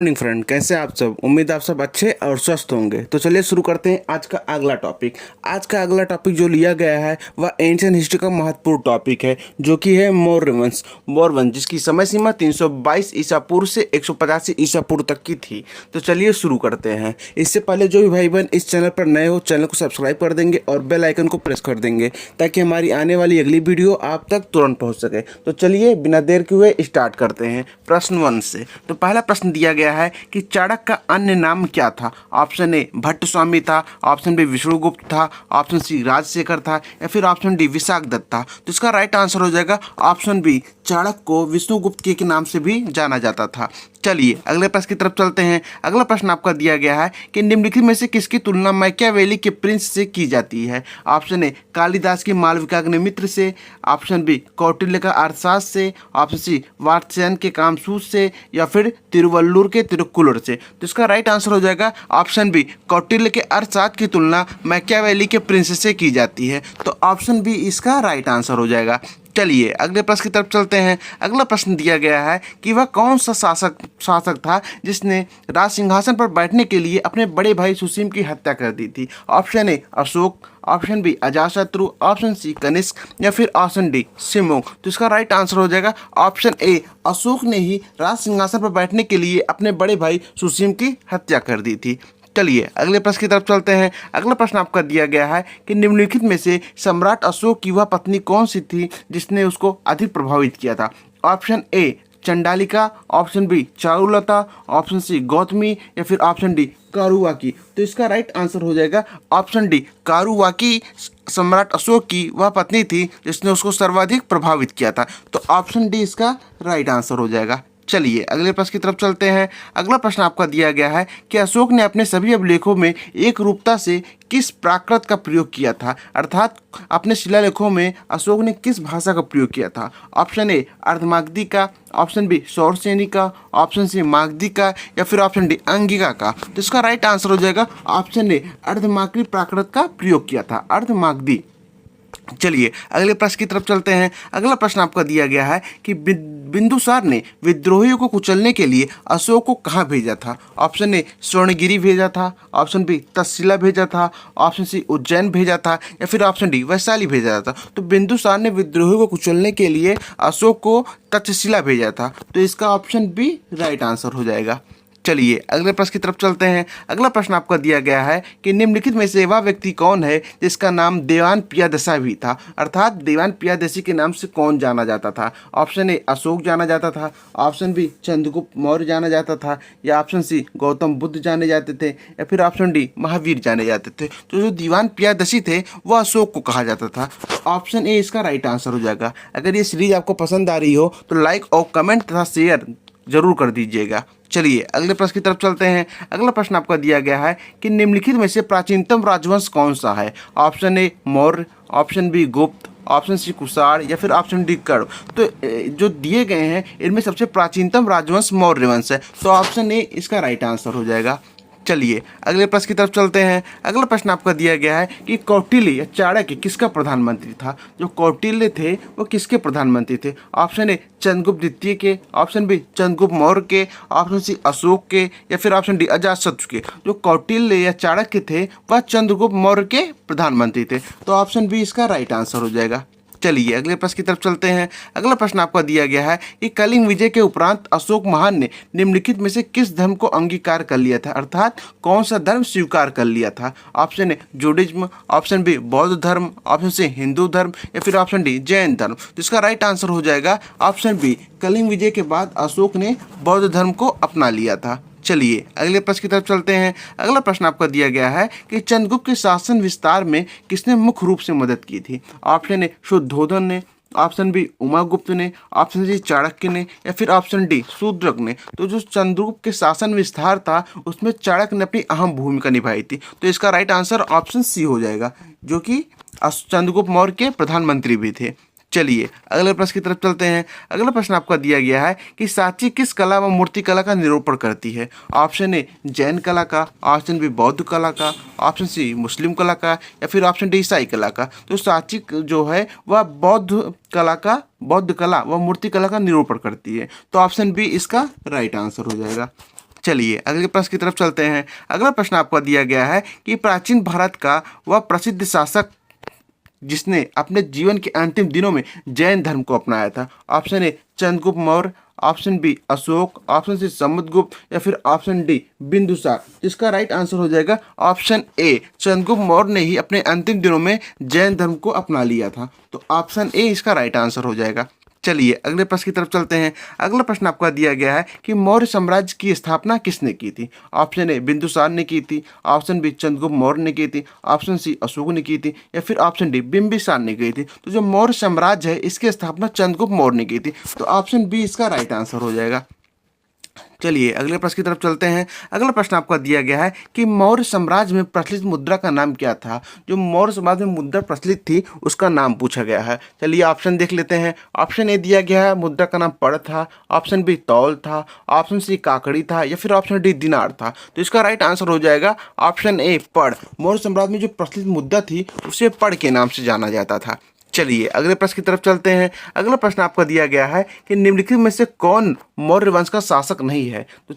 Morning friend, कैसे आप सब। उम्मीद आप सब अच्छे और स्वस्थ होंगे। तो चलिए शुरू करते हैं आज का अगला टॉपिक। आज का अगला टॉपिक जो लिया गया है वह एंशियंट हिस्ट्री का महत्वपूर्ण टॉपिक है, जो कि है मौर्य वंश। मौर्य वंश जिसकी समय सीमा 322 ईसा पूर्व से 185 ईसा पूर्व तक की थी। तो चलिए शुरू करते हैं। इससे पहले जो भी भाई बहन इस चैनल पर नए हो, चैनल को सब्सक्राइब कर देंगे और बेल आइकन को प्रेस कर देंगे, ताकि हमारी आने वाली अगली वीडियो आप तक तुरंत पहुँच सके। तो चलिए बिना देर के हुए स्टार्ट करते हैं प्रश्न 1 से। तो पहला प्रश्न दिया गया है कि चाणक्य का अन्य नाम क्या था। ऑप्शन ए भट्ट स्वामी था, ऑप्शन बी विष्णुगुप्त था, ऑप्शन सी राजशेखर था, या फिर ऑप्शन डी विशाखदत्त था। तो इसका राइट आंसर हो जाएगा ऑप्शन बी, चाणक्य को विष्णुगुप्त के नाम से भी जाना जाता था। चलिए अगले प्रश्न की तरफ चलते हैं। अगला प्रश्न आपका दिया गया है कि निम्नलिखित में से किसकी तुलना मैकियावेली के प्रिंस से की जाती है। ऑप्शन ए कालिदास की मालविकाग्निमित्र से, ऑप्शन बी कौटिल्य का अर्थशास्त्र से, ऑप्शन सी वात्स्यायन के कामसूत्र से, या फिर तिरुवल्लुर के तिरुक्कुलर से। तो इसका राइट आंसर हो जाएगा ऑप्शन बी, कौटिल्य के अर्थशास्त्र की तुलना मैकियावेली के प्रिंस से की जाती है। तो ऑप्शन बी इसका राइट आंसर हो जाएगा। चलिए अगले प्रश्न की तरफ चलते हैं। अगला प्रश्न दिया गया है कि वह कौन सा शासक था जिसने राज सिंहासन पर बैठने के लिए अपने बड़े भाई सुसीम की हत्या कर दी थी। Option A Ashoka, option B Ajatashatru, option C Kanishka, या फिर ऑप्शन डी शिवमोग। तो इसका राइट आंसर हो जाएगा ऑप्शन ए, अशोक ने ही राज सिंहासन पर बैठने के लिए अपने बड़े भाई सुसीम की हत्या कर दी थी। चलिए अगले प्रश्न की तरफ चलते हैं। अगला प्रश्न आपका दिया गया है कि निम्नलिखित में से सम्राट अशोक की वह पत्नी कौन सी थी जिसने उसको अधिक प्रभावित किया था। Option A Chandalika, option B Charulata, option C Gautami, या फिर ऑप्शन डी कारुवाकी। तो इसका राइट आंसर हो जाएगा ऑप्शन डी, कारुवाकी सम्राट अशोक की वह पत्नी थी जिसने उसको सर्वाधिक प्रभावित किया था। तो ऑप्शन डी इसका राइट आंसर हो जाएगा। चलिए अगले प्रश्न की तरफ चलते हैं। अगला प्रश्न आपका दिया गया है कि अशोक ने अपने सभी अभिलेखों में एक रूपता से किस प्राकृत का प्रयोग किया था, अर्थात अपने शिलालेखों में अशोक ने किस भाषा का प्रयोग किया था। ऑप्शन ए अर्धमागधी का, ऑप्शन बी सौरसेनी का, ऑप्शन सी मागधी का, या फिर ऑप्शन डी अंगिका का। तो इसका राइट आंसर हो जाएगा ऑप्शन ए, अर्धमागधी प्राकृत का प्रयोग किया था, अर्धमागधी। चलिए अगले प्रश्न की तरफ चलते हैं। अगला प्रश्न आपका दिया गया है कि बिंदुसार ने विद्रोहियों को कुचलने के लिए अशोक को कहाँ भेजा था। ऑप्शन ए स्वर्णगिरी भेजा था, ऑप्शन बी तक्षशिला भेजा था, ऑप्शन सी उज्जैन भेजा था, या फिर ऑप्शन डी वैशाली भेजा था। तो बिंदुसार ने विद्रोहियों को कुचलने के लिए अशोक को तक्षशिला भेजा था। तो इसका ऑप्शन बी राइट आंसर हो जाएगा। चलिए अगले प्रश्न की तरफ चलते हैं। अगला प्रश्न आपका दिया गया है कि निम्नलिखित में से वह व्यक्ति कौन है जिसका नाम देवान प्रियदर्शी भी था, अर्थात देवान प्रियदर्शी के नाम से कौन जाना जाता था। ऑप्शन ए अशोक जाना जाता था, ऑप्शन बी चंद्रगुप्त मौर्य जाना जाता था, या ऑप्शन सी गौतम बुद्ध जाने जाते थे, या फिर ऑप्शन डी महावीर जाने जाते थे। तो जो दीवान प्रियदर्शी थे वह अशोक को कहा जाता था। ऑप्शन ए इसका राइट आंसर हो जाएगा। अगर ये सीरीज आपको पसंद आ रही हो तो लाइक और कमेंट तथा शेयर जरूर कर दीजिएगा। चलिए अगले प्रश्न की तरफ चलते हैं। अगला प्रश्न आपका दिया गया है कि निम्नलिखित में से प्राचीनतम राजवंश कौन सा है। Option A Maurya, option B Gupta, option C Kushan, या फिर ऑप्शन डी कर्ण। तो जो दिए गए हैं इनमें सबसे प्राचीनतम राजवंश मौर्य वंश है। तो ऑप्शन ए इसका राइट आंसर हो जाएगा। चलिए अगले प्रश्न की तरफ चलते हैं। अगला प्रश्न आपका दिया गया है कि कौटिल्य या चाणक्य किसका प्रधानमंत्री था। जो कौटिल्य थे वो किसके प्रधानमंत्री थे। ऑप्शन ए चंद्रगुप्त द्वितीय के, ऑप्शन बी चंद्रगुप्त मौर्य के, ऑप्शन सी अशोक के, या फिर ऑप्शन डी अजातशत्रु के। जो कौटिल्य या चाणक्य थे वह चंद्रगुप्त मौर्य के प्रधानमंत्री थे। तो ऑप्शन बी इसका राइट आंसर हो जाएगा। चलिए अगले प्रश्न की तरफ चलते हैं। अगला प्रश्न आपका दिया गया है कि कलिंग विजय के उपरांत अशोक महान ने निम्नलिखित में से किस धर्म को अंगीकार कर लिया था, अर्थात कौन सा धर्म स्वीकार कर लिया था। ऑप्शन ए जूडिज्म, ऑप्शन बी बौद्ध धर्म, ऑप्शन सी हिंदू धर्म, या फिर ऑप्शन डी जैन धर्म। तो इसका राइट आंसर हो जाएगा ऑप्शन बी, कलिंग विजय के बाद अशोक ने बौद्ध धर्म को अपना लिया था। चलिए अगले प्रश्न की तरफ चलते हैं। अगला प्रश्न आपका दिया गया है कि चंद्रगुप्त के शासन विस्तार में किसने मुख्य रूप से मदद की थी। ऑप्शन ए शुद्धोधन ने, ऑप्शन बी उमागुप्त ने, ऑप्शन सी चाणक्य ने, या फिर ऑप्शन डी शूद्रक ने। तो जो चंद्रगुप्त के शासन विस्तार था उसमें चाणक्य ने अपनी अहम भूमिका निभाई थी। तो इसका राइट आंसर ऑप्शन सी हो जाएगा, जो कि चंद्रगुप्त मौर्य के प्रधानमंत्री भी थे। चलिए अगले प्रश्न की तरफ चलते हैं। अगला प्रश्न आपका दिया गया है कि सांची किस कला व मूर्ति कला का निरूपण करती है। ऑप्शन ए जैन कला का, ऑप्शन बी बौद्ध कला का, ऑप्शन सी मुस्लिम कला का, या फिर ऑप्शन डी ईसाई कला का। तो सांची जो है वह बौद्ध कला व मूर्ति कला का निरूपण करती है। तो ऑप्शन बी इसका राइट आंसर हो जाएगा। चलिए अगले प्रश्न की तरफ चलते हैं। अगला प्रश्न आपका दिया गया है कि प्राचीन भारत का वह प्रसिद्ध शासक जिसने अपने जीवन के अंतिम दिनों में जैन धर्म को अपनाया था। Option A Chandragupta Maurya, option B Ashoka, option C Samudragupta या फिर ऑप्शन डी बिंदुसार। इसका राइट आंसर हो जाएगा ऑप्शन ए चंद्रगुप्त मौर्य ने ही अपने अंतिम दिनों में जैन धर्म को अपना लिया था। तो ऑप्शन ए इसका राइट आंसर हो जाएगा। चलिए अगले प्रश्न की तरफ चलते हैं। अगला प्रश्न आपका दिया गया है कि मौर्य साम्राज्य की स्थापना किसने की थी। ऑप्शन ए बिंदुसार ने की थी, ऑप्शन बी चंद्रगुप्त मौर्य ने की थी, ऑप्शन सी अशोक ने की थी या फिर ऑप्शन डी बिंबिसार ने की थी। तो जो मौर्य साम्राज्य है इसकी स्थापना चंद्रगुप्त मौर्य ने की थी। तो ऑप्शन बी इसका राइट आंसर हो जाएगा। चलिए अगले प्रश्न की तरफ चलते हैं। अगला प्रश्न आपका दिया गया है कि मौर्य साम्राज्य में प्रचलित मुद्रा का नाम क्या था। जो मौर्य साम्राज्य में मुद्रा प्रचलित थी उसका नाम पूछा गया है। चलिए ऑप्शन देख लेते हैं। ऑप्शन ए दिया गया है मुद्रा का नाम पड़ था, ऑप्शन बी तौल था, ऑप्शन सी काकड़ी था या फिर ऑप्शन डी दिनार था। तो इसका राइट आंसर हो जाएगा ऑप्शन ए पड़। मौर्य साम्राज्य में जो प्रचलित मुद्रा थी उसे पड़ के नाम से जाना जाता था। चलिए अगले प्रश्न की तरफ चलते हैं। अगला प्रश्न आपका दिया गया है कि निम्नलिखित में से कौन मौर्य वंश का शासक नहीं है। तो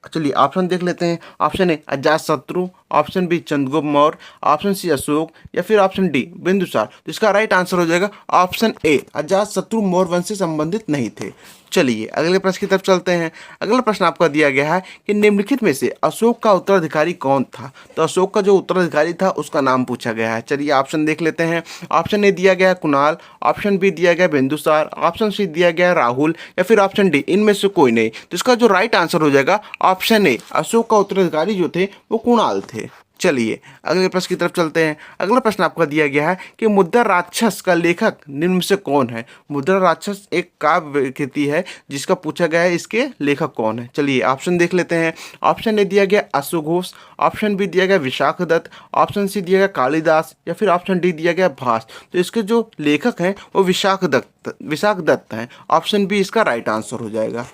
चलिए ऑप्शन देख लेते हैं। Option A Ajatashatru, option B Chandragupta Maurya, option C Ashoka या फिर ऑप्शन डी बिंदुसार। तो इसका राइट आंसर हो जाएगा ऑप्शन ए अजातशत्रु मौर्य वंश से संबंधित नहीं थे। चलिए अगले प्रश्न की तरफ चलते हैं। अगला प्रश्न आपका दिया गया है कि निम्नलिखित में से अशोक का उत्तराधिकारी कौन था। तो अशोक का जो उत्तराधिकारी था उसका नाम पूछा गया है। चलिए ऑप्शन देख लेते हैं। ऑप्शन ए दिया गया है कुणाल, ऑप्शन बी दिया गया बिंदुसार, ऑप्शन सी दिया गया राहुल या फिर ऑप्शन डी इनमें से कोई नहीं। तो इसका जो राइट आंसर हो जाएगा ऑप्शन ए अशोक का उत्तराधिकारी जो थे वो कुणाल थे। चलिए अगले प्रश्न की तरफ चलते हैं। अगला प्रश्न आपका दिया गया है कि मुद्रा राक्षस का लेखक निम्न में से कौन है। मुद्रा राक्षस एक काव्य कृति है जिसका पूछा गया है इसके लेखक कौन है। चलिए ऑप्शन देख लेते हैं। ऑप्शन ए दिया गया अश्वघोष, ऑप्शन बी दिया गया विशाखदत्त, ऑप्शन सी दिया गया कालिदास या फिर ऑप्शन डी दिया गया भास। तो इसके जो लेखक हैं वो विशाखदत्त हैं। ऑप्शन बी इसका राइट आंसर हो जाएगा।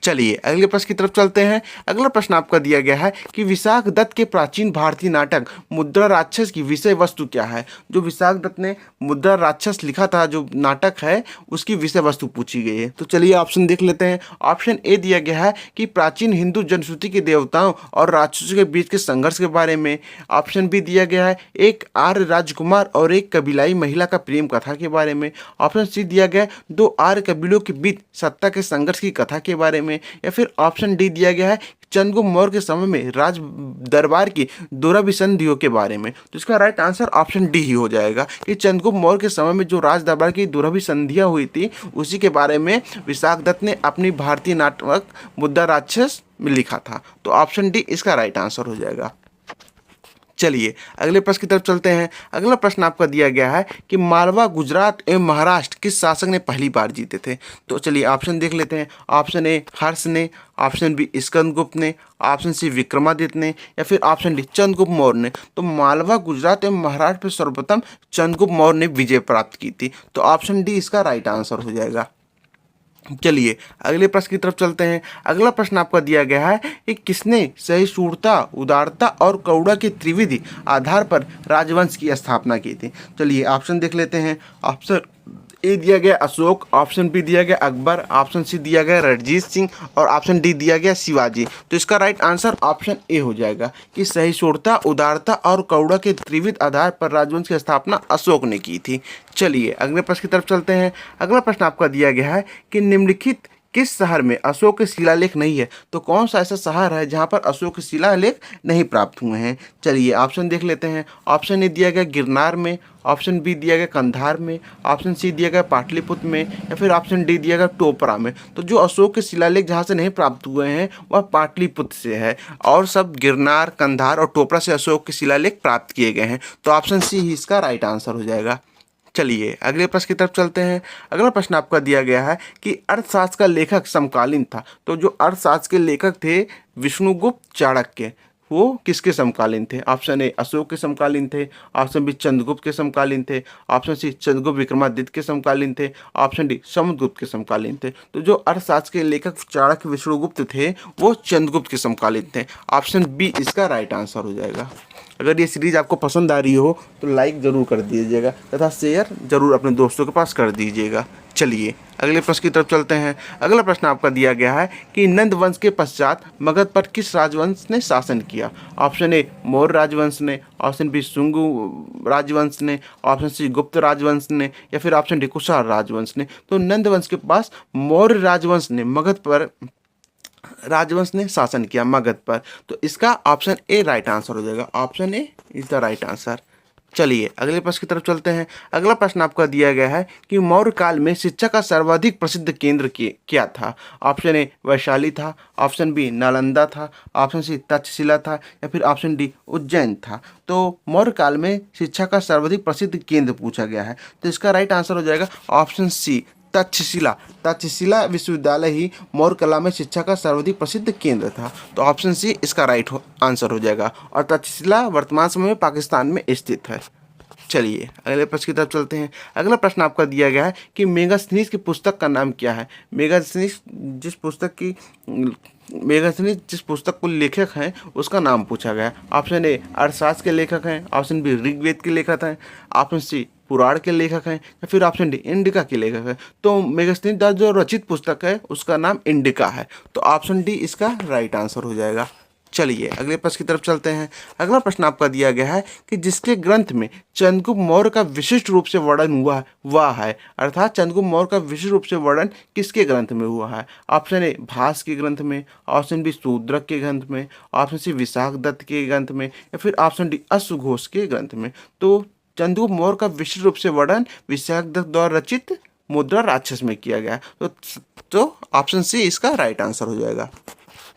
चलिए अगले प्रश्न की तरफ चलते हैं। अगला प्रश्न आपका दिया गया है कि विशाखदत्त के प्राचीन भारतीय नाटक मुद्रा राक्षस की विषय वस्तु क्या है। जो विशाखदत्त ने मुद्रा राक्षस लिखा था जो नाटक है उसकी विषय वस्तु पूछी गई है। तो चलिए ऑप्शन देख लेते हैं। ऑप्शन ए दिया गया है कि प्राचीन हिंदू जनश्रुति के देवताओं और राक्षसों के बीच के संघर्ष के बारे में। ऑप्शन बी दिया गया है एक आर्य राजकुमार और एक कबीलाई महिला का प्रेम कथा के बारे में। ऑप्शन सी दिया गया दो आर्य कबीलों के बीच सत्ता के संघर्ष की कथा के बारे में या फिर ऑप्शन डी दिया गया है चंद्रगुप्त मौर्य के समय में राज दरबार की दुराभिसंधियों के बारे में। तो इसका राइट आंसर ऑप्शन डी ही हो जाएगा कि चंद्रगुप्त मौर्य के समय में जो राज दरबार की दुराभिसंधियां हुई थी उसी के बारे में विशाखदत्त ने अपनी भारतीय नाटक मुद्रा राक्षस में लिखा था। तो ऑप्शन डी इसका राइट आंसर हो जाएगा। चलिए अगले प्रश्न की तरफ चलते हैं। अगला प्रश्न आपका दिया गया है कि मालवा, गुजरात एवं महाराष्ट्र किस शासक ने पहली बार जीते थे। तो चलिए ऑप्शन देख लेते हैं। ऑप्शन ए हर्ष ने, ऑप्शन बी स्कंदगुप्त ने, ऑप्शन सी विक्रमादित्य ने या फिर ऑप्शन डी चंद्रगुप्त मौर्य ने। तो मालवा, गुजरात एवं महाराष्ट्र पर सर्वप्रथम चंद्रगुप्त मौर्य ने विजय प्राप्त की थी। तो ऑप्शन डी इसका राइट आंसर हो जाएगा। चलिए अगले प्रश्न की तरफ चलते हैं। अगला प्रश्न आपका दिया गया है कि किसने सहिष्णुता, उदारता और करुणा के त्रिविधि आधार पर राजवंश की स्थापना की थी। चलिए ऑप्शन देख लेते हैं। ऑप्शन ए दिया गया अशोक, ऑप्शन बी दिया गया अकबर, ऑप्शन सी दिया गया रणजीत सिंह और ऑप्शन डी दिया गया शिवाजी। तो इसका राइट आंसर ऑप्शन ए हो जाएगा कि सहिष्णुता, उदारता और करुणा के त्रिविध आधार पर राजवंश की स्थापना अशोक ने की थी। चलिए अगले प्रश्न की तरफ चलते हैं। अगला प्रश्न आपका दिया गया है कि निम्नलिखित किस शहर में अशोक के शिलालेख नहीं है। तो कौन सा ऐसा शहर है जहां पर अशोक के शिलालेख नहीं प्राप्त हुए हैं। चलिए ऑप्शन देख लेते हैं। ऑप्शन ए दिया गया गिरनार में, ऑप्शन बी दिया गया कंधार में, ऑप्शन सी दिया गया पाटलिपुत्र में या फिर ऑप्शन डी दिया गया टोपरा में। तो जो अशोक के शिलालेख जहाँ से नहीं प्राप्त हुए हैं वह पाटलिपुत्र से है और सब गिरनार, कंधार और टोपरा से अशोक के शिलालेख प्राप्त किए गए हैं। तो ऑप्शन सी ही इसका राइट आंसर हो जाएगा। चलिए अगले प्रश्न की तरफ चलते हैं। अगला प्रश्न आपका दिया गया है कि अर्थशास्त्र का लेखक समकालीन था। तो जो अर्थशास्त्र के लेखक थे विष्णुगुप्त चाणक्य, वो किसके समकालीन थे। ऑप्शन ए अशोक के समकालीन थे, ऑप्शन बी चंद्रगुप्त के समकालीन थे, ऑप्शन सी चंद्रगुप्त विक्रमादित्य के समकालीन थे, ऑप्शन डी समुद्रगुप्त के समकालीन थे। तो जो अर्थशास्त्र के लेखक चाणक्य विष्णुगुप्त थे वो चंद्रगुप्त के समकालीन थे। ऑप्शन बी इसका राइट आंसर हो जाएगा। अगर ये सीरीज़ आपको पसंद आ रही हो तो लाइक ज़रूर कर दीजिएगा तथा शेयर ज़रूर अपने दोस्तों के पास कर दीजिएगा। चलिए अगले प्रश्न की तरफ चलते हैं। अगला प्रश्न आपका दिया गया है कि नंद वंश के पश्चात मगध पर किस राजवंश ने शासन किया? ऑप्शन ए मौर्य राजवंश ने, ऑप्शन बी शुंग राजवंश ने, ऑप्शन सी गुप्त राजवंश ने, या फिर ऑप्शन डी कुषाण राजवंश ने। तो नंद वंश के पास मौर्य राजवंश ने शासन किया मगध पर। तो इसका ऑप्शन ए राइट आंसर हो जाएगा। Option A is the right answer. चलिए अगले प्रश्न की तरफ चलते हैं। अगला प्रश्न आपका दिया गया है कि मौर्य काल में शिक्षा का सर्वाधिक प्रसिद्ध केंद्र क्या था? ऑप्शन ए वैशाली था, ऑप्शन बी नालंदा था, ऑप्शन सी तक्षशिला था, या फिर ऑप्शन डी उज्जैन था। तो मौर्य काल में शिक्षा का सर्वाधिक प्रसिद्ध केंद्र पूछा गया है, तो इसका राइट आंसर हो जाएगा ऑप्शन सी तक्षशिला। तक्षशिला विश्वविद्यालय ही मौर्य कला में शिक्षा का सर्वाधिक प्रसिद्ध केंद्र था। तो ऑप्शन सी इसका राइट आंसर हो जाएगा, और तक्षशिला वर्तमान समय में पाकिस्तान में स्थित है। चलिए अगले प्रश्न की तरफ चलते हैं। अगला प्रश्न आपका दिया गया है कि मेगास्थनीज की पुस्तक का नाम क्या है? मेगास्थनीज जिस पुस्तक को लेखक हैं उसका नाम पूछा गया है। ऑप्शन ए अर्थशास्त्र के लेखक हैं, ऑप्शन बी ऋग्वेद के लेखक हैं, ऑप्शन सी पुराण के लेखक हैं, या फिर ऑप्शन डी इंडिका के लेखक हैं। तो मेगास्थनीज जो रचित पुस्तक है उसका नाम इंडिका है। तो ऑप्शन डी इसका राइट आंसर हो जाएगा। चलिए अगले प्रश्न की तरफ चलते हैं। अगला प्रश्न आपका दिया गया है कि जिसके ग्रंथ में चंद्रगुप्त मौर्य का विशिष्ट रूप से वर्णन हुआ वह है, अर्थात चंद्रगुप्त मौर्य का विशिष्ट रूप से वर्णन किसके ग्रंथ में हुआ है? ऑप्शन ए भास के ग्रंथ में, ऑप्शन बी शूद्रक के ग्रंथ में, ऑप्शन सी विशाखदत्त के ग्रंथ में, या फिर ऑप्शन डी अश्वघोष के ग्रंथ में। तो चंद्रगुप्त मौर्य का विशिष्ट रूप से वर्णन विशाखदत्त द्वारा रचित मुद्रा राक्षस में किया गया। तो ऑप्शन सी इसका राइट आंसर हो जाएगा।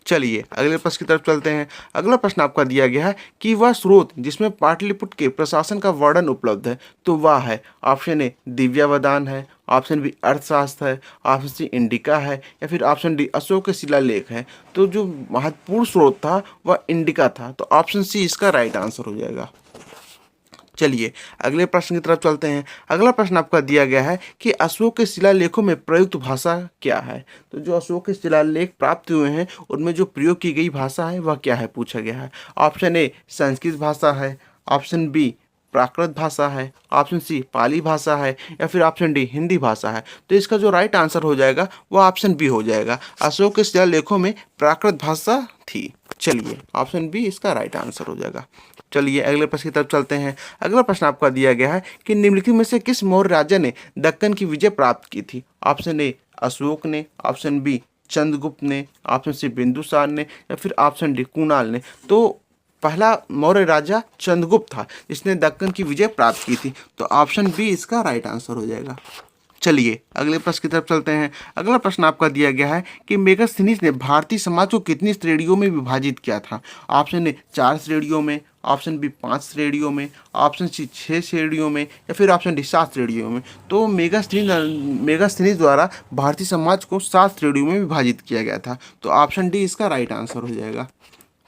चलिए अगले प्रश्न की तरफ चलते हैं। अगला प्रश्न आपका दिया गया है कि वह स्रोत जिसमें पाटलिपुत्र के प्रशासन का वर्णन उपलब्ध है तो वह है। ऑप्शन ए दिव्यावदान है, ऑप्शन बी अर्थशास्त्र है, ऑप्शन सी इंडिका है, या फिर ऑप्शन डी अशोक के शिलालेख है। तो जो महत्वपूर्ण स्रोत था वह इंडिका था। तो ऑप्शन सी इसका राइट आंसर हो जाएगा। चलिए अगले प्रश्न की तरफ चलते हैं। अगला प्रश्न आपका दिया गया है कि अशोक के शिलालेखों में प्रयुक्त भाषा क्या है? तो जो अशोक के शिलालेख प्राप्त हुए हैं उनमें जो प्रयोग की गई भाषा है वह क्या है पूछा गया है। ऑप्शन ए संस्कृत भाषा है, ऑप्शन बी प्राकृत भाषा है, ऑप्शन सी पाली भाषा है, या फिर ऑप्शन डी हिंदी भाषा है। तो इसका जो राइट आंसर हो जाएगा वो ऑप्शन बी हो जाएगा। अशोक के शिलालेखों में प्राकृत भाषा थी। चलिए ऑप्शन बी इसका राइट आंसर हो जाएगा। चलिए अगले प्रश्न की तरफ चलते हैं। अगला प्रश्न आपका दिया गया है कि निम्नलिखित में से किस मौर्य राजा ने दक्कन की विजय प्राप्त की थी? ऑप्शन ए अशोक ने, ऑप्शन बी चंद्रगुप्त ने, ऑप्शन सी बिंदुसार ने, या फिर ऑप्शन डी कुणाल ने। तो पहला मौर्य राजा चंद्रगुप्त था जिसने दक्कन की विजय प्राप्त की थी। तो ऑप्शन बी इसका राइट आंसर हो जाएगा। चलिए अगले प्रश्न की तरफ चलते हैं। अगला प्रश्न आपका दिया गया है कि मेगास्थनीज ने भारतीय समाज को कितनी श्रेणियों में विभाजित किया था? ऑप्शन ए 4 श्रेणियों में, ऑप्शन बी 5 श्रेणियों में, ऑप्शन सी 6 श्रेणियों में, या फिर ऑप्शन डी 7 श्रेणियों में। तो मेगास्थनीज द्वारा भारतीय समाज को 7 श्रेणियों में विभाजित किया गया था। तो ऑप्शन डी इसका राइट आंसर हो जाएगा।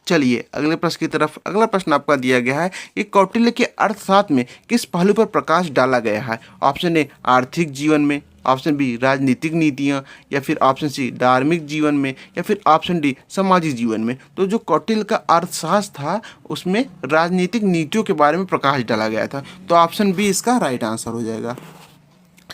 चलिए अगले प्रश्न की तरफ। अगला प्रश्न आपका दिया गया है कि कौटिल्य के अर्थशास्त्र में किस पहलू पर प्रकाश डाला गया है? ऑप्शन ए आर्थिक जीवन में, ऑप्शन बी राजनीतिक नीतियाँ, या फिर ऑप्शन सी धार्मिक जीवन में, या फिर ऑप्शन डी सामाजिक जीवन में। तो जो कौटिल्य का अर्थशास्त्र था उसमें राजनीतिक नीतियों के बारे में प्रकाश डाला गया था। तो ऑप्शन बी इसका राइट आंसर हो जाएगा।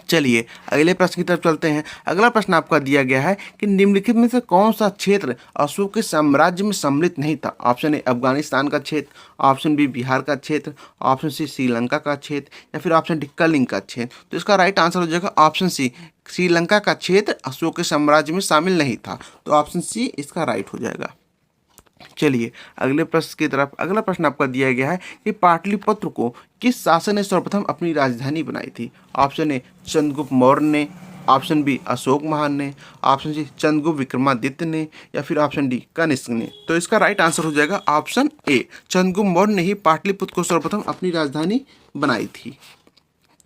चलिए अगले प्रश्न की तरफ चलते हैं। अगला प्रश्न आपका दिया गया है कि निम्नलिखित में से कौन सा क्षेत्र अशोक के साम्राज्य में सम्मिलित नहीं था? ऑप्शन ए अफगानिस्तान का क्षेत्र, ऑप्शन बी बिहार का क्षेत्र, ऑप्शन सी श्रीलंका का क्षेत्र, या फिर ऑप्शन डी कलिंग का क्षेत्र। तो इसका राइट आंसर हो जाएगा ऑप्शन सी श्रीलंका का क्षेत्र अशोक के साम्राज्य में शामिल नहीं था। तो ऑप्शन सी इसका राइट हो जाएगा। चलिए अगले प्रश्न की तरफ। अगला प्रश्न आपका दिया गया है कि पाटलिपुत्र को किस शासक ने सर्वप्रथम अपनी राजधानी बनाई थी? ऑप्शन ए चंद्रगुप्त मौर्य ने, ऑप्शन बी अशोक महान ने, ऑप्शन सी चंद्रगुप्त विक्रमादित्य ने, या फिर ऑप्शन डी कनिष्क ने। तो इसका राइट आंसर हो जाएगा ऑप्शन ए चंद्रगुप्त मौर्य ने ही पाटलिपुत्र को सर्वप्रथम अपनी राजधानी बनाई थी।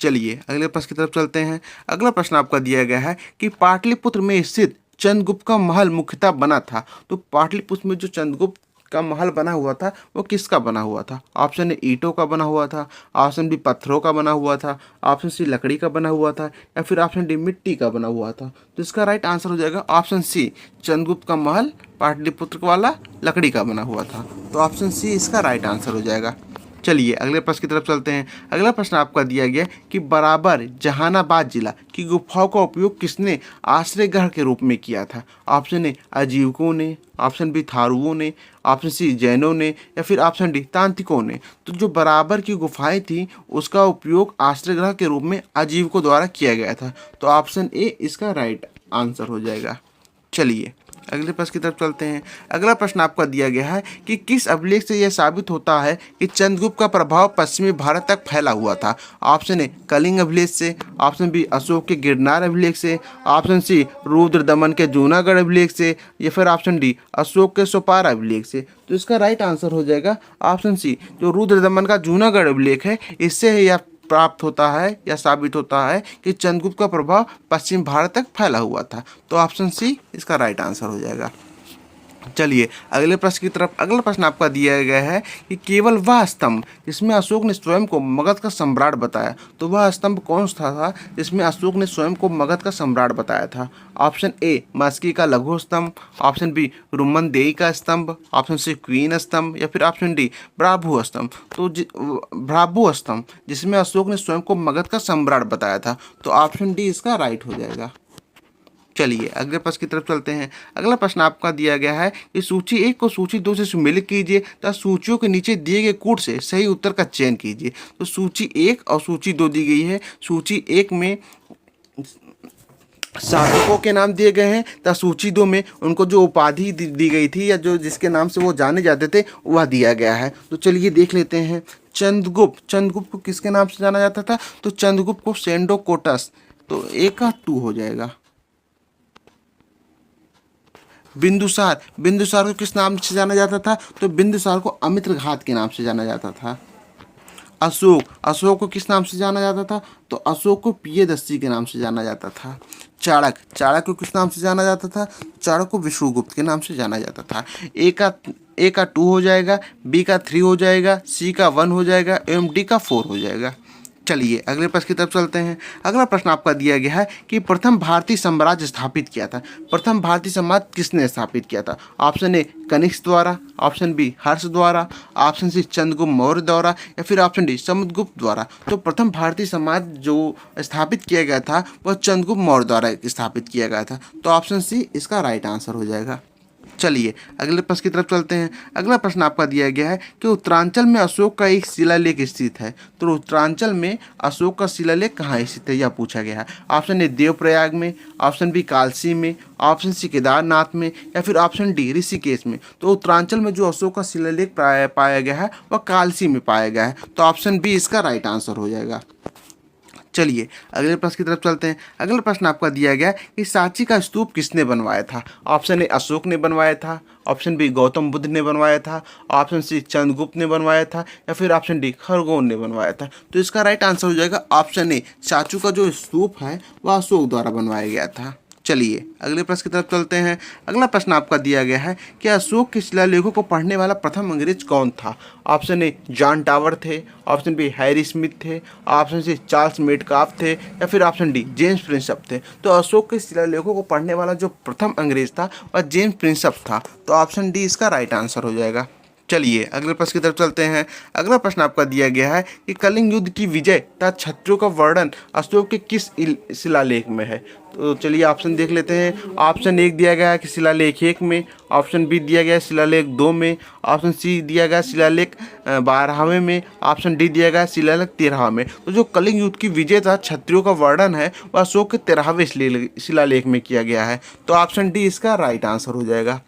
चलिए अगले प्रश्न की तरफ चलते हैं। अगला प्रश्न आपका दिया गया है कि पाटलिपुत्र में स्थित चंद्रगुप्त का महल मुख्यतः बना था। तो पाटलिपुत्र में जो चंद्रगुप्त का महल बना हुआ था वो किसका बना हुआ था? ऑप्शन ए ईंटों का बना हुआ था, ऑप्शन बी पत्थरों का बना हुआ था, ऑप्शन सी लकड़ी का बना हुआ था, या फिर ऑप्शन डी मिट्टी का बना हुआ था। तो इसका राइट आंसर हो जाएगा ऑप्शन सी चंद्रगुप्त का महल पाटलिपुत्र वाला लकड़ी का बना हुआ था। तो ऑप्शन सी इसका राइट आंसर हो जाएगा। चलिए अगले प्रश्न की तरफ चलते हैं। अगला प्रश्न आपका दिया गया कि बराबर जहानाबाद जिला की गुफाओं का उपयोग किसने आश्रय गृह के रूप में किया था? ऑप्शन ए आजीविकों ने, ऑप्शन बी थारुओं ने, ऑप्शन सी जैनों ने, या फिर ऑप्शन डी तांत्रिकों ने। तो जो बराबर की गुफाएं थी उसका उपयोग आश्रय गृह के रूप में आजीविकों द्वारा किया गया था। तो ऑप्शन ए इसका राइट आंसर हो जाएगा। चलिए अगले प्रश्न की तरफ चलते हैं। अगला प्रश्न आपका दिया गया है कि किस अभिलेख से यह साबित होता है कि चंद्रगुप्त का प्रभाव पश्चिमी भारत तक फैला हुआ था? ऑप्शन ए कलिंग अभिलेख से, ऑप्शन बी अशोक के गिरनार अभिलेख से, ऑप्शन सी रुद्रदमन के जूनागढ़ अभिलेख से, या फिर ऑप्शन डी अशोक के सोपारा अभिलेख से। तो इसका राइट आंसर हो जाएगा ऑप्शन सी, जो रुद्रदमन का जूनागढ़ अभिलेख है, इससे यह प्राप्त होता है या साबित होता है कि चंद्रगुप्त का प्रभाव पश्चिम भारत तक फैला हुआ था। तो ऑप्शन सी इसका राइट आंसर हो जाएगा। चलिए अगले प्रश्न की तरफ। अगला प्रश्न आपका दिया गया है कि केवल वह स्तंभ जिसमें अशोक ने स्वयं को मगध का सम्राट बताया, तो वह स्तंभ कौन सा था जिसमें अशोक ने स्वयं को मगध का सम्राट बताया था? ऑप्शन ए मस्की का लघु स्तंभ, ऑप्शन बी रुमनदेई का स्तंभ, ऑप्शन सी क्वीन स्तंभ, या फिर ऑप्शन डी भ्राभु स्तंभ। तो भ्राभु स्तंभ जिसमें अशोक ने स्वयं को मगध का सम्राट बताया था। तो ऑप्शन डी इसका राइट हो जाएगा। चलिए अगले प्रश्न की तरफ चलते हैं। अगला प्रश्न आपका दिया गया है कि सूची 1 को सूची 2 से सम्मिलित कीजिए तथा सूचियों के नीचे दिए गए कूट से सही उत्तर का चयन कीजिए। तो सूची 1 और सूची 2 दी गई है। सूची 1 में शासकों के नाम दिए गए हैं तथा सूची 2 में उनको जो उपाधि दी गई थी या जो जिसके नाम से वो जाने जाते थे वह दिया गया है। तो चलिए देख लेते हैं। चंद्रगुप्त को किसके नाम से जाना जाता था? तो चंद्रगुप्त को सेंडोकोटस। तो ए का 2 हो जाएगा। बिंदुसार को किस नाम से जाना जाता था? तो बिंदुसार को अमित्रघात के नाम से जाना जाता था। अशोक को किस नाम से जाना जाता था? तो अशोक को पियदस्सी के नाम से जाना जाता था। चाणक्य को किस नाम से जाना जाता था? चाणक्य को विष्णुगुप्त के नाम से जाना जाता था। ए का 2 हो जाएगा, बी का 3 हो जाएगा, सी का 1 हो जाएगा एवं डी का 4 हो जाएगा। चलिए अगले प्रश्न की तरफ चलते हैं। अगला प्रश्न आपका दिया गया है कि प्रथम भारतीय साम्राज्य स्थापित किया था। प्रथम भारतीय साम्राज्य किसने स्थापित किया था? ऑप्शन ए कनिष्क द्वारा, ऑप्शन बी हर्ष द्वारा, ऑप्शन सी चंद्रगुप्त मौर्य द्वारा, या फिर ऑप्शन डी समुद्रगुप्त द्वारा। तो प्रथम भारतीय साम्राज्य जो स्थापित किया गया था वह चंद्रगुप्त मौर्य द्वारा स्थापित किया गया था। तो ऑप्शन सी इसका राइट आंसर हो जाएगा। चलिए अगले प्रश्न की तरफ चलते हैं। अगला प्रश्न आपका दिया गया है कि उत्तरांचल में अशोक का एक शिलालेख स्थित है। तो उत्तरांचल में अशोक का शिलालेख कहाँ स्थित है यह पूछा गया है। ऑप्शन ए देवप्रयाग में, ऑप्शन बी कालसी में, ऑप्शन सी केदारनाथ में, या फिर ऑप्शन डी ऋषिकेश में। तो उत्तरांचल में जो अशोक का शिलालेख पाया गया है वह कालसी में पाया गया है। तो ऑप्शन बी इसका राइट आंसर हो जाएगा। चलिए अगले प्रश्न की तरफ चलते हैं। अगला प्रश्न आपका दिया गया कि सांची का स्तूप किसने बनवाया था? ऑप्शन ए अशोक ने बनवाया था, ऑप्शन बी गौतम बुद्ध ने बनवाया था, ऑप्शन सी चंद्रगुप्त ने बनवाया था, या फिर ऑप्शन डी खरगोन ने बनवाया था। तो इसका राइट आंसर हो जाएगा ऑप्शन ए, सांची का जो स्तूप है वह अशोक द्वारा बनवाया गया था। चलिए अगले प्रश्न की तरफ चलते हैं। अगला प्रश्न आपका दिया गया है कि अशोक के शिलालेखों को पढ़ने वाला प्रथम अंग्रेज कौन था? ऑप्शन ए जॉन टावर थे, ऑप्शन बी हैरी स्मिथ थे, ऑप्शन सी चार्ल्स मेटकाफ थे, या फिर ऑप्शन डी जेम्स प्रिंसप थे। तो अशोक के शिलालेखों को पढ़ने वाला जो प्रथम अंग्रेज था वह जेम्स प्रिंसप था। तो ऑप्शन डी इसका राइट आंसर हो जाएगा। चलिए अगले प्रश्न की तरफ चलते हैं। अगला प्रश्न आपका दिया गया है कि कलिंग युद्ध की विजय तथा क्षत्रियों का वर्णन अशोक के किस शिलालेख में है? तो चलिए ऑप्शन देख लेते हैं। ऑप्शन 1 दिया गया है कि शिलालेख 1 में, ऑप्शन बी दिया गया है शिलालेख 2 में, ऑप्शन सी दिया गया शिलालेख 12वें में, ऑप्शन डी दिया गया शिलालेख 13वें में। तो जो कलिंग युद्ध की विजय तथा क्षत्रियों का वर्णन है वह अशोक के 13वें शिलालेख में किया गया है। तो ऑप्शन डी इसका राइट आंसर हो जाएगा।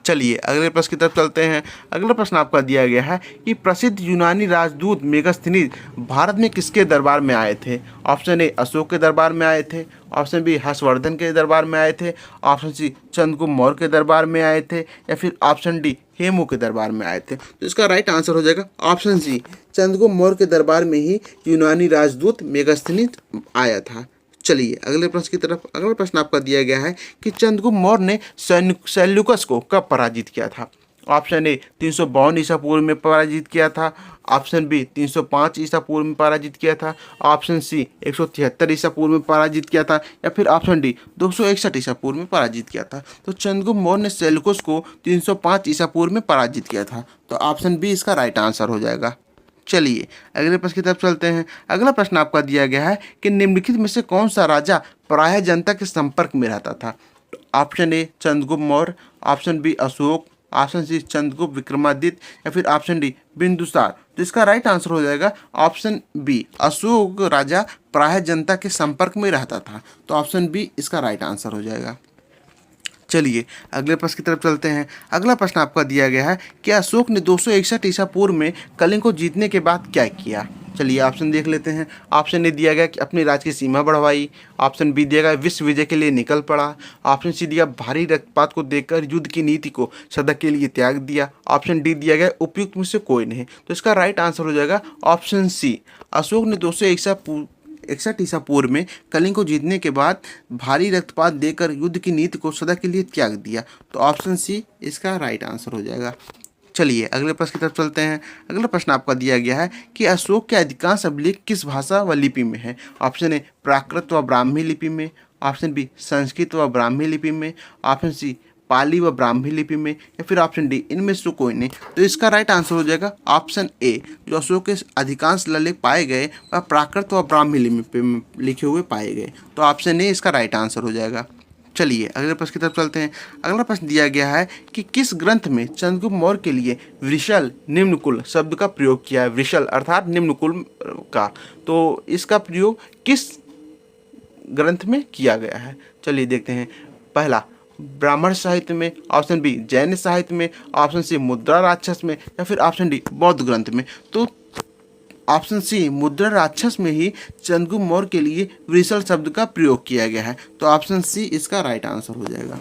चलिए अगले प्रश्न की तरफ चलते हैं। अगला प्रश्न आपका दिया गया है कि प्रसिद्ध यूनानी राजदूत मेगास्थनीज भारत में किसके दरबार में आए थे? ऑप्शन ए अशोक के दरबार में आए थे, ऑप्शन बी हर्षवर्धन के दरबार में आए थे, ऑप्शन सी चंद्रगुप्त मौर्य के दरबार में आए थे, या फिर ऑप्शन डी हेमू के दरबार में आए थे। तो इसका राइट आंसर हो जाएगा ऑप्शन सी, चंद्रगुप्त मौर्य के दरबार में ही यूनानी राजदूत मेगास्थनीज आया था। चलिए अगले प्रश्न की तरफ। अगला प्रश्न आपका दिया गया है कि चंद्रगुप्त मौर्य ने सेल्यूकस को कब पराजित किया था? ऑप्शन ए 352 ईसा पूर्व में पराजित किया था, ऑप्शन बी 305 ईसा पूर्व में पराजित किया था, ऑप्शन सी 173 ईसा पूर्व में पराजित किया था, या फिर ऑप्शन डी 261 ईसा पूर्व में पराजित किया था। तो चंद्रगुप्त मौर्य ने सेल्यूकस को 305 ईसा पूर्व में पराजित किया था। तो ऑप्शन बी इसका राइट आंसर हो जाएगा। चलिए अगले प्रश्न की तरफ चलते हैं। अगला प्रश्न आपका दिया गया है कि निम्नलिखित में से कौन सा राजा प्रायः जनता के संपर्क में रहता था। Option A Chandragupta Maurya, option B Ashoka, option C Chandragupta Vikramaditya या फिर ऑप्शन डी बिंदुसार। तो इसका राइट आंसर हो जाएगा ऑप्शन बी, अशोक राजा प्रायः जनता के संपर्क में रहता था। तो ऑप्शन बी इसका राइट आंसर हो जाएगा। चलिए अगले प्रश्न की तरफ चलते हैं। अगला प्रश्न आपका दिया गया है कि अशोक ने 261 ईसा पूर्व में कलिंग को जीतने के बाद क्या किया। चलिए ऑप्शन देख लेते हैं। ऑप्शन ए दिया गया कि अपनी राज्य की सीमा बढ़वाई, ऑप्शन बी दिया गया विश्व विजय के लिए निकल पड़ा, ऑप्शन सी दिया भारी रक्तपात को देखकर युद्ध की नीति को सदा के लिए त्याग दिया, ऑप्शन डी दिया गया उपयुक्त में से कोई नहीं। तो इसका राइट आंसर हो जाएगा ऑप्शन सी, अशोक ने 261 ईसा पूर्व में कलिंग को जीतने के बाद भारी रक्तपात देकर युद्ध की नीति को सदा के लिए त्याग दिया। तो ऑप्शन सी इसका राइट आंसर हो जाएगा। चलिए अगले प्रश्न की तरफ चलते हैं। अगला प्रश्न आपका दिया गया है कि अशोक के अधिकांश अभिलेख किस भाषा व लिपि में है। ऑप्शन ए प्राकृत व ब्राह्मी लिपि में, ऑप्शन बी संस्कृत व ब्राह्मी लिपि में, ऑप्शन सी पाली व ब्राह्मी लिपि में या फिर ऑप्शन डी इनमें से कोई नहीं। तो इसका राइट आंसर हो जाएगा ऑप्शन ए, जो अशोक के अधिकांश शिलालेख पाए गए वह प्राकृत व ब्राह्मी लिपि में लिखे हुए पाए गए। तो ऑप्शन ए इसका राइट आंसर हो जाएगा। चलिए अगले प्रश्न की तरफ चलते हैं। अगला प्रश्न दिया गया है कि किस ग्रंथ में चंद्रगुप्त मौर्य के लिए वृषल निम्नकुल शब्द का प्रयोग किया है। वृषल अर्थात निम्नकुल का, तो इसका प्रयोग किस ग्रंथ में किया गया है। चलिए देखते हैं। पहला ब्राह्मण साहित्य में, ऑप्शन बी जैन साहित्य में, ऑप्शन सी मुद्रा राक्षस में या फिर ऑप्शन डी बौद्ध ग्रंथ में। तो ऑप्शन सी मुद्रा राक्षस में ही चंद्रगुप्त मौर्य के लिए वृषल शब्द का प्रयोग किया गया है। तो ऑप्शन सी इसका राइट आंसर हो जाएगा।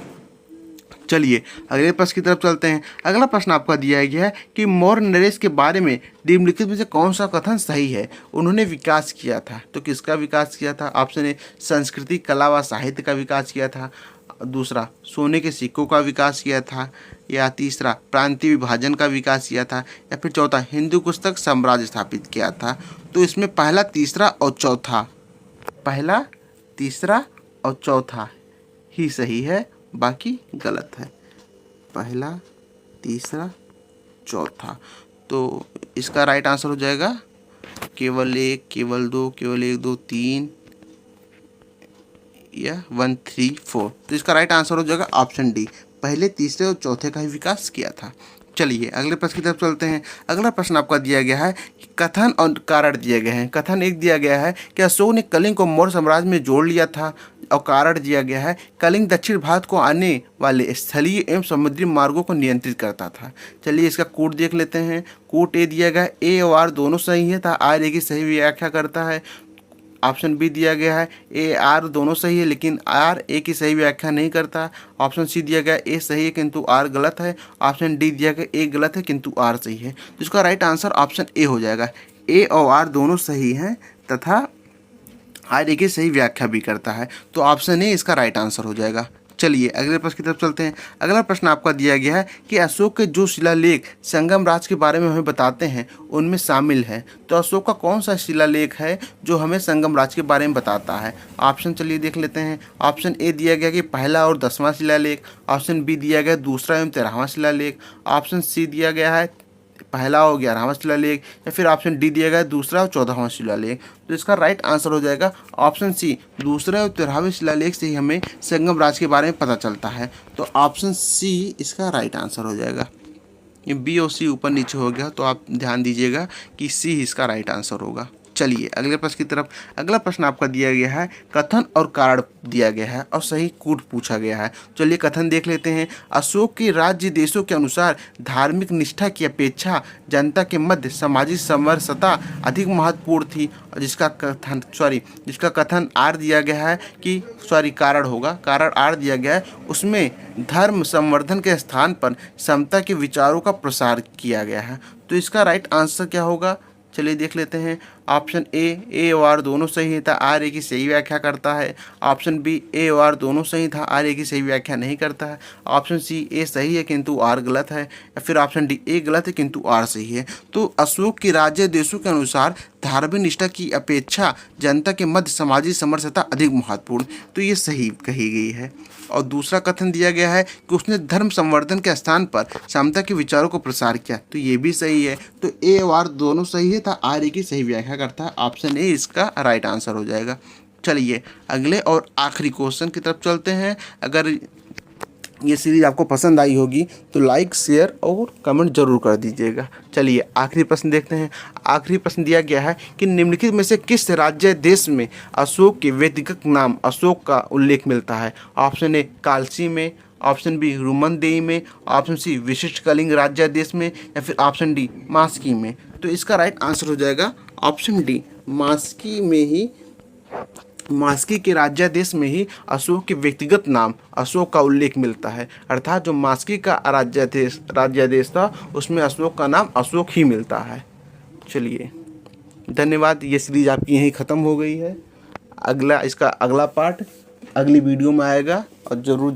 चलिए अगले प्रश्न की तरफ चलते हैं। अगला प्रश्न आपका दिया गया है कि मौर्य नरेश के बारे में निम्नलिखित में से कौन सा कथन सही है। उन्होंने विकास किया था। तो किसका विकास किया था। ऑप्शन ए संस्कृति कला व साहित्य का विकास किया था, दूसरा सोने के सिक्कों का विकास किया था, या तीसरा प्रांतीय विभाजन का विकास किया था, या फिर चौथा हिंदू पुस्तक साम्राज्य स्थापित किया था। तो इसमें पहला तीसरा और चौथा ही सही है, बाकी गलत है। पहला तीसरा चौथा, तो इसका राइट आंसर हो जाएगा केवल एक, केवल दो, केवल एक, दो, तीन या 1, 3, 4। तो इसका राइट आंसर हो जाएगा ऑप्शन डी, पहले तीसरे और चौथे का ही विकास किया था। चलिए अगले प्रश्न की तरफ चलते हैं। अगला प्रश्न आपका दिया गया है कि कथन और कारण दिए गए हैं। कथन एक दिया गया है कि अशोक ने कलिंग को मौर्य साम्राज्य में जोड़ लिया था, और कारण दिया गया है कलिंग दक्षिण भारत को आने वाले स्थलीय एवं समुद्री मार्गों को नियंत्रित करता था। चलिए इसका कोड देख लेते हैं। कोड ए दिया गया, ए और आर दोनों सही है, था आर ए की सही व्याख्या करता है। ऑप्शन बी दिया गया है ए आर दोनों सही है लेकिन आर ए की सही व्याख्या नहीं करता। ऑप्शन सी दिया गया ए सही है किंतु आर गलत है। ऑप्शन डी दिया गया ए गलत है किंतु आर सही है। तो इसका राइट आंसर ऑप्शन ए हो जाएगा। ए और आर दोनों सही हैं तथा आर ए की सही व्याख्या भी करता है। तो ऑप्शन ए इसका राइट आंसर हो जाएगा। चलिए अगले प्रश्न की तरफ चलते हैं। अगला प्रश्न आपका दिया गया है कि अशोक के जो शिलालेख संगम राज के बारे में हमें बताते हैं उनमें शामिल है। तो अशोक का कौन सा शिलालेख है जो हमें संगम राज के बारे में बताता है। ऑप्शन चलिए देख लेते हैं। ऑप्शन ए दिया गया कि पहला और 10वां शिलालेख, ऑप्शन बी दिया गया दूसरा एवं 13वां शिलालेख, ऑप्शन सी दिया गया है पहला और 11वां शिलालेख, या फिर ऑप्शन डी दिया गया दूसरा और 14वां शिलालेख। तो इसका राइट आंसर हो जाएगा ऑप्शन सी, दूसरे और 13वें शिलालेख से ही हमें संगम राज के बारे में पता चलता है। तो ऑप्शन सी इसका राइट आंसर हो जाएगा। ये बी और सी ऊपर नीचे हो गया, तो आप ध्यान दीजिएगा कि सी इसका राइट आंसर होगा। चलिए अगले प्रश्न की तरफ। अगला प्रश्न आपका दिया गया है कथन और कारण दिया गया है और सही कूट पूछा गया है। चलिए कथन देख लेते हैं। अशोक के राज्य देशों के अनुसार धार्मिक निष्ठा की अपेक्षा जनता के मध्य सामाजिक समरसता अधिक महत्वपूर्ण थी। और जिसका कथन आर दिया गया है कि कारण होगा, कारण आर दिया गया है, उसमें धर्म संवर्धन के स्थान पर समता के विचारों का प्रसार किया गया है। तो इसका राइट आंसर क्या होगा, चलिए देख लेते हैं। ऑप्शन ए और आर दोनों सही था, आर ए की सही व्याख्या करता है। ऑप्शन बी ए और आर दोनों सही था, आर ए की सही व्याख्या नहीं करता है। ऑप्शन सी ए सही है किंतु आर गलत है, या फिर ऑप्शन डी ए गलत है किंतु आर सही है। तो अशोक के राज्य देशों के अनुसार धार्मिक निष्ठा की अपेक्षा जनता के मध्य सामाजिक समरसता अधिक महत्वपूर्ण। तो ये सही कही गई है। और दूसरा कथन दिया गया है कि उसने धर्म संवर्धन के स्थान पर समता के विचारों को प्रसार किया। तो ये भी सही है। तो ए और आर दोनों सही है, था आर्य की सही व्याख्या करता है। ऑप्शन ए इसका राइट आंसर हो जाएगा। चलिए अगले और आखिरी क्वेश्चन की तरफ चलते हैं। अगर ये सीरीज आपको पसंद आई होगी तो लाइक, शेयर और कमेंट जरूर कर दीजिएगा। चलिए आखिरी प्रश्न देखते हैं। आखिरी प्रश्न दिया गया है कि निम्नलिखित में से किस राज्य देश में अशोक के व्यक्तिगत नाम अशोक का उल्लेख मिलता है। ऑप्शन ए कालसी में, ऑप्शन बी रुमनदेही में, ऑप्शन सी विशिष्ट कलिंग राज्यादेश में, या फिर ऑप्शन डी मास्की में। तो इसका राइट आंसर हो जाएगा ऑप्शन डी, मास्की में ही, मास्की के राज्यादेश में ही अशोक के व्यक्तिगत नाम अशोक का उल्लेख मिलता है। अर्थात जो मास्की का राज्यादेश था उसमें अशोक का नाम अशोक ही मिलता है। चलिए धन्यवाद। ये सीरीज आपकी यहीं ख़त्म हो गई है। इसका अगला पार्ट अगली वीडियो में आएगा और ज़रूर